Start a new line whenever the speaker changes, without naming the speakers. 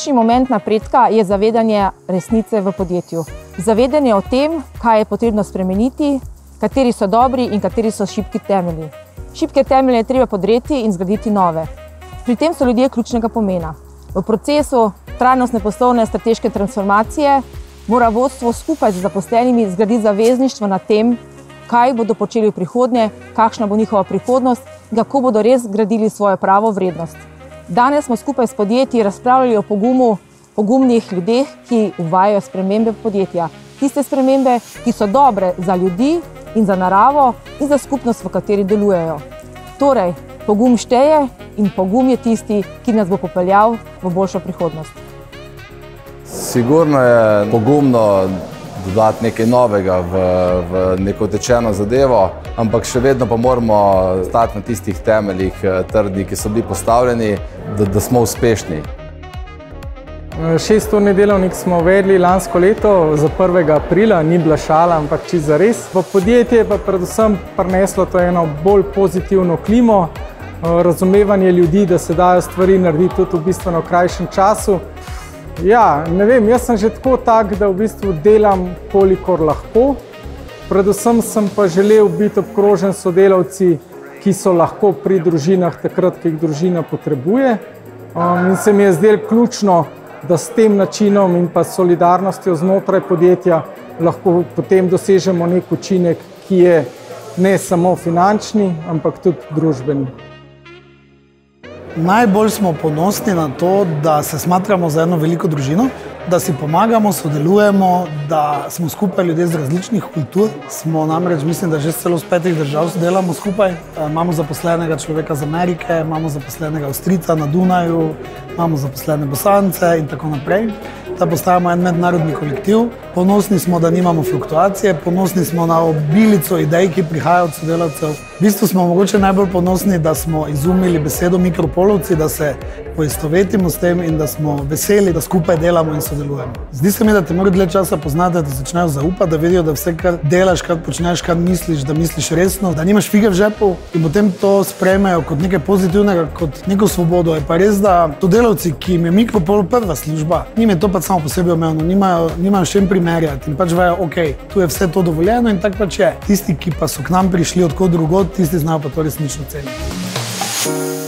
Ključni moment napredka je zavedanje resnice v podjetju. Zavedanje o tem, kaj je potrebno spremeniti, kateri so dobri in kateri so šibki temelji. Šibke temelje je treba podreti in zgraditi nove. Pri tem so ljudje ključnega pomena. V procesu trajnostne poslovne strateške transformacije mora vodstvo skupaj z zaposlenimi zgraditi zavezništvo na tem, kaj bodo počeli v prihodnje, kakšna bo njihova prihodnost in kako bodo res gradili svojo pravo vrednost. Danes smo skupaj s podjetji razpravljali o pogumnih ljudeh, ki uvajajo spremembe podjetja. Tiste spremembe, ki so dobre za ljudi in za naravo in za skupnost, v kateri delujejo. Torej, pogum šteje in pogum je tisti, ki nas bo popeljal v boljšo prihodnost.
Sigurno je pogumno dodati nekaj novega v neko utečeno zadevo, ampak še vedno pa moramo stati na tistih temeljih trdnih, ki so bili postavljeni, da smo uspešni.
6-urni delavnik smo uvedli lansko leto za 1. aprila, ni bila šala, ampak čisto zares. V podjetje pa predvsem prineslo to eno bolj pozitivno klimo, razumevanje ljudi, da se dajo stvari narediti tudi v bistveno krajšem času. Ja, ne vem, jaz sem že tako tak, da v bistvu delam kolikor lahko. Predvsem sem pa želel biti obkrožen s sodelavci, ki so lahko pri družinah takrat, ki jih družina potrebuje. In se mi je zdelo ključno, da s tem načinom in pa solidarnostjo znotraj podjetja lahko potem dosežemo nek učinek, ki je ne samo finančni, ampak tudi družbeni.
Najbolj smo ponosni na to, da se smatramo za eno veliko družino, da si pomagamo, sodelujemo, da smo skupaj ljudje z različnih kultur. Smo namreč, mislim, da že celo z 5 držav delamo skupaj. Imamo zaposlenega človeka z Amerike, imamo zaposlenega Avstrijca na Dunaju, imamo zaposlene Bosance in tako naprej. Da postajamo en mednarodni kolektiv. Ponosni smo, da nimamo fluktuacije, ponosni smo na obilico idej, ki prihajajo od sodelavcev. V bistvu smo mogoče najbolj ponosni, da smo izumili besedo mikropolovci, da se poistovetimo s tem in da smo veseli, da skupaj delamo in sodelujemo. Zdi se mi, da te morajo dlje časa poznati, da ti začnejo zaupati, da vidijo, da vse, kar delaš, kar počneš, kar misliš, da misliš resno, da nimaš fige v žepu in potem to sprejmejo kot nekaj pozitivnega, kot neko svobodo. Je pa res, da sodelavci, ki jim je mikropolov prva služba, njim je to pač samo po sebi omejeno, nimajo še čem primerjati in pač vejo, ok, tu je vse to dovoljeno in tako pač je. Tisti, ki pa so k nam prišli od kod drugod, tisti znajo pa to resnično ceniti.